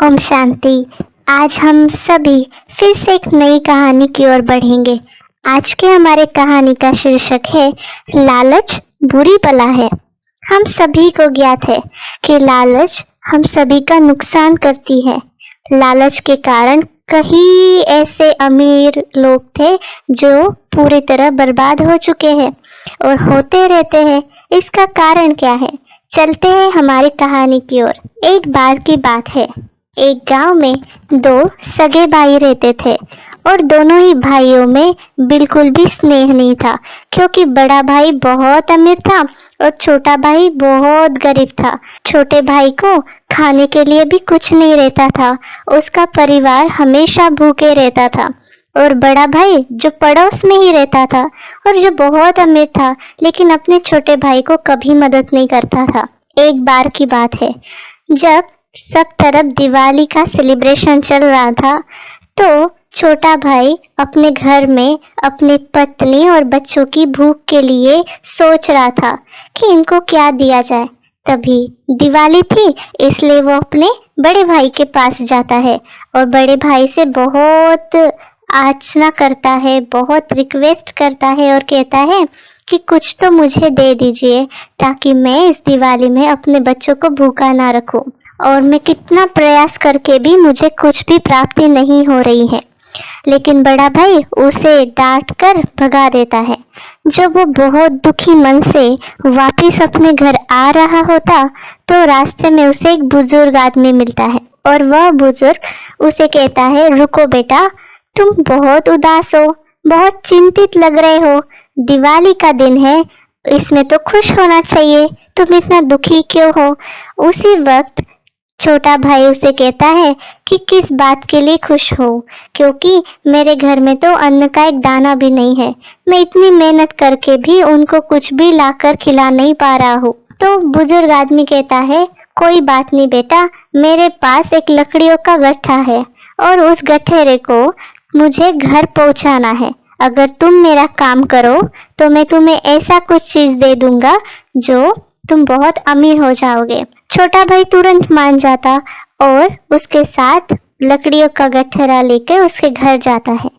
ओम शांति। आज हम सभी फिर से एक नई कहानी की ओर बढ़ेंगे। आज के हमारे कहानी का शीर्षक है लालच बुरी बला है। हम सभी को ज्ञात है कि लालच हम सभी का नुकसान करती है। लालच के कारण कई ऐसे अमीर लोग थे जो पूरी तरह बर्बाद हो चुके हैं और होते रहते हैं। इसका कारण क्या है? चलते हैं हमारी कहानी की ओर। एक बार की बात है, एक गांव में दो सगे भाई रहते थे और दोनों ही भाइयों में बिल्कुल भी स्नेह नहीं था, क्योंकि बड़ा भाई बहुत अमीर था और छोटा भाई बहुत गरीब था। छोटे भाई को खाने के लिए भी कुछ नहीं रहता था, उसका परिवार हमेशा भूखे रहता था। और बड़ा भाई जो पड़ोस में ही रहता था और जो बहुत अमीर था, लेकिन अपने छोटे भाई को कभी मदद नहीं करता था। एक बार की बात है, जब सब तरफ दिवाली का सेलिब्रेशन चल रहा था, तो छोटा भाई अपने घर में अपनी पत्नी और बच्चों की भूख के लिए सोच रहा था कि इनको क्या दिया जाए। तभी दिवाली थी, इसलिए वो अपने बड़े भाई के पास जाता है और बड़े भाई से बहुत याचना करता है, बहुत रिक्वेस्ट करता है और कहता है कि कुछ तो मुझे दे दीजिए ताकि मैं इस दिवाली में अपने बच्चों को भूखा ना रखूं। और मैं कितना प्रयास करके भी मुझे कुछ भी प्राप्ति नहीं हो रही है। लेकिन बड़ा भाई उसे डांट कर भगा देता है। जब वो बहुत दुखी मन से वापस अपने घर आ रहा होता, तो रास्ते में उसे एक बुजुर्ग आदमी मिलता है और वह बुजुर्ग उसे कहता है, रुको बेटा, तुम बहुत उदास हो, बहुत चिंतित लग रहे हो। दिवाली का दिन है, इसमें तो खुश होना चाहिए, तुम इतना दुखी क्यों हो? उसी वक्त छोटा भाई उसे कहता है कि किस बात के लिए खुश हो, क्योंकि मेरे घर में तो अन्न का एक दाना भी नहीं है। मैं इतनी मेहनत करके भी उनको कुछ भी लाकर खिला नहीं पा रहा हूँ। तो बुजुर्ग आदमी कहता है, कोई बात नहीं बेटा, मेरे पास एक लकड़ियों का गट्ठा है और उस गठेरे को मुझे घर पहुँचाना है। अगर तुम मेरा काम करो तो मैं तुम्हें ऐसा कुछ चीज दे दूंगा जो तुम बहुत अमीर हो जाओगे। छोटा भाई तुरंत मान जाता और उसके साथ लकड़ियों का गठरा लेकर उसके घर जाता है।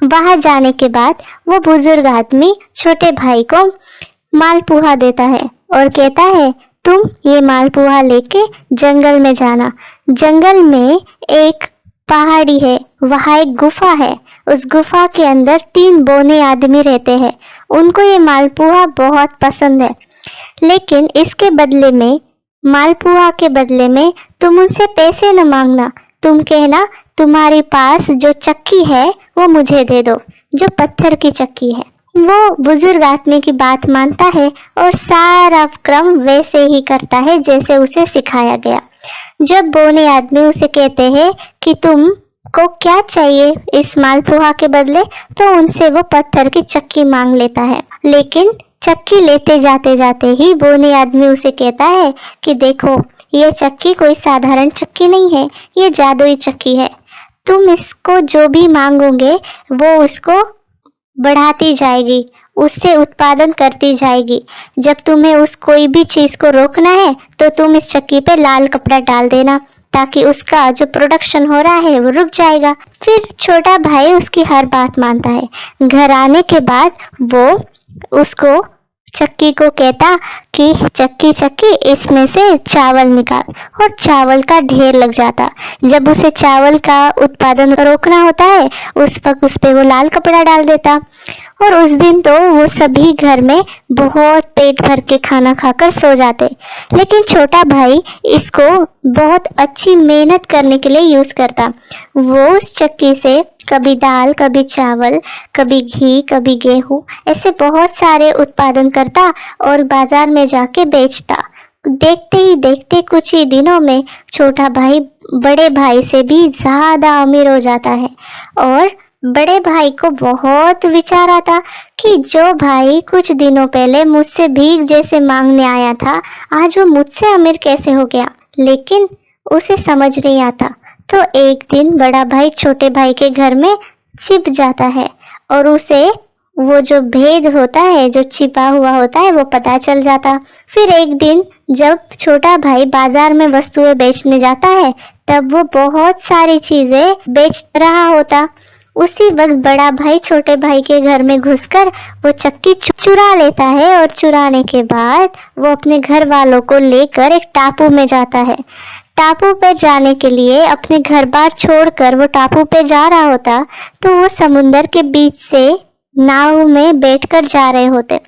वहां जाने के बाद वो बुजुर्ग आदमी छोटे भाई को मालपुआ देता है और कहता है, तुम ये मालपुआ लेके जंगल में जाना। जंगल में एक पहाड़ी है, वहां एक गुफा है। उस गुफा के अंदर 3 बौने आदमी रहते हैं। उनको ये मालपुआ बहुत पसंद है, लेकिन इसके बदले में, मालपुआ के बदले में तुम उनसे पैसे न मांगना। तुम कहना तुम्हारे पास जो चक्की है वो मुझे दे दो, जो पत्थर की चक्की है। वो बुजुर्ग आदमी की बात मानता है और सारा क्रम वैसे ही करता है जैसे उसे सिखाया गया। जब बौने आदमी उसे कहते हैं कि तुम को क्या चाहिए इस मालपुआ के बदले, तो उनसे वो पत्थर की चक्की मांग लेता है। लेकिन चक्की लेते जाते जाते ही बौने आदमी उसे कहता है कि देखो, ये चक्की कोई साधारण चक्की नहीं है, ये जादुई चक्की है। तुम इसको जो भी मांगोगे वो उसको बढ़ाती जाएगी, उससे उत्पादन करती जाएगी। जब तुम्हें उस कोई भी चीज को रोकना है तो तुम इस चक्की पे लाल कपड़ा डाल देना, ताकि उसका जो प्रोडक्शन हो रहा है वो रुक जाएगा। फिर छोटा भाई उसकी हर बात मानता है। घर आने के बाद वो उसको चक्की को कहता कि चक्की चक्की, इसमें से चावल निकाल, और चावल का ढेर लग जाता। जब उसे चावल का उत्पादन रोकना होता है, उस वक्त उस पे वो लाल कपड़ा डाल देता। और उस दिन तो वो सभी घर में बहुत पेट भर के खाना खाकर सो जाते। लेकिन छोटा भाई इसको बहुत अच्छी मेहनत करने के लिए यूज करता। वो उस चक्की से कभी दाल, कभी चावल, कभी घी, कभी गेहूं, ऐसे बहुत सारे उत्पादन करता और बाजार में जाके बेचता। देखते ही देखते कुछ ही दिनों में छोटा भाई बड़े भाई से भी ज्यादा अमीर हो जाता है। और बड़े भाई को बहुत विचार आता कि जो भाई कुछ दिनों पहले मुझसे भीख जैसे मांगने आया था, आज वो मुझसे अमीर कैसे हो गया। लेकिन उसे समझ नहीं आता। तो एक दिन बड़ा भाई छोटे भाई के घर में छिप जाता है और उसे वो जो भेद होता है, जो छिपा हुआ होता है, वो पता चल जाता। फिर एक दिन जब छोटा भाई बाजार में वस्तुएं बेचने जाता है, तब वो बहुत सारी चीजें बेच रहा होता। उसी वक्त बड़ा भाई छोटे भाई के घर में घुसकर वो चक्की चुरा लेता है और चुराने के बाद वो अपने घर वालों को लेकर एक टापू में जाता है। टापू पे जाने के लिए अपने घर बार छोड़कर वो टापू पे जा रहा होता तो वो समुंदर के बीच से नाव में बैठकर जा रहे होते।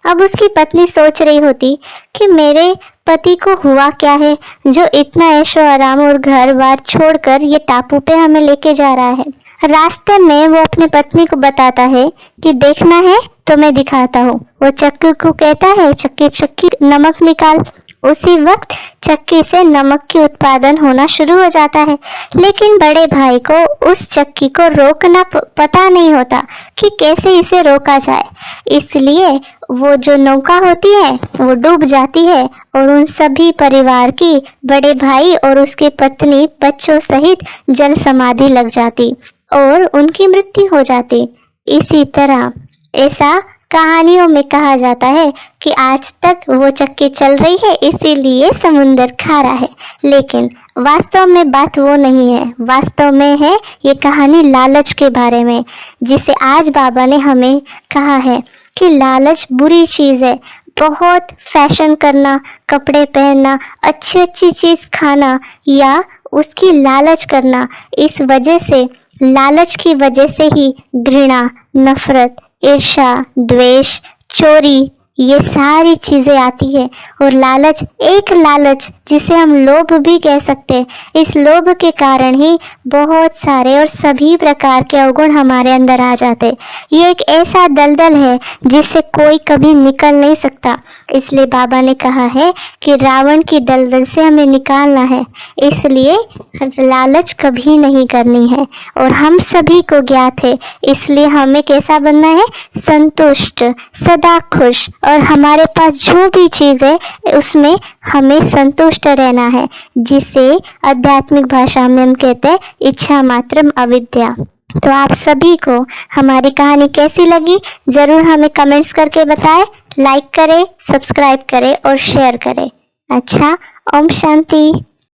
अब उसकी पत्नी सोच रही होती कि मेरे पति को हुआ क्या है जो इतना ऐशो आराम और घर बार छोड़कर ये टापू पे हमें लेके जा रहा है। रास्ते में वो अपनी पत्नी को बताता है कि देखना है तो मैं दिखाता हूँ। वो चक्की को कहता है चक्की चक्की नमक निकाल। उसी वक्त चक्की से नमक की उत्पादन होना शुरू हो जाता है, लेकिन बड़े भाई को उस चक्की को रोकना पता नहीं होता कि कैसे इसे रोका जाए। इसलिए वो जो नौका होती है वो डूब जाती है और उन सभी परिवार की, बड़े भाई और उसकी पत्नी बच्चों सहित जल समाधि लग जाती और उनकी मृत्यु हो जाती। इसी तरह ऐसा कहानियों में कहा जाता है कि आज तक वो चक्की चल रही है इसीलिए समुंदर खारा है, लेकिन वास्तव में बात वो नहीं है। वास्तव में है ये कहानी लालच के बारे में, जिसे आज बाबा ने हमें कहा है कि लालच बुरी चीज़ है। बहुत फैशन करना, कपड़े पहनना, अच्छी अच्छी चीज़ खाना या उसकी लालच करना, इस वजह से, लालच की वजह से ही घृणा, नफरत, ईर्ष्या, द्वेष, चोरी, ये सारी चीजें आती है। और लालच, एक लालच जिसे हम लोभ भी कह सकते हैं, इस लोभ के कारण ही बहुत सारे और सभी प्रकार के अवगुण हमारे अंदर आ जाते। ये एक ऐसा दलदल है जिससे कोई कभी निकल नहीं सकता। इसलिए बाबा ने कहा है कि रावण की दलदल से हमें निकालना है, इसलिए लालच कभी नहीं करनी है। और हम सभी को ज्ञात है, इसलिए हमें कैसा बनना है? संतुष्ट, सदा खुश, और हमारे पास जो भी चीज़ है उसमें हमें संतुष्ट रहना है, जिसे आध्यात्मिक भाषा में हम कहते हैं इच्छा मात्रम अविद्या। तो आप सभी को हमारी कहानी कैसी लगी ज़रूर हमें कमेंट्स करके बताएं। लाइक करें, सब्सक्राइब करें और शेयर करें। अच्छा, ओम शांति।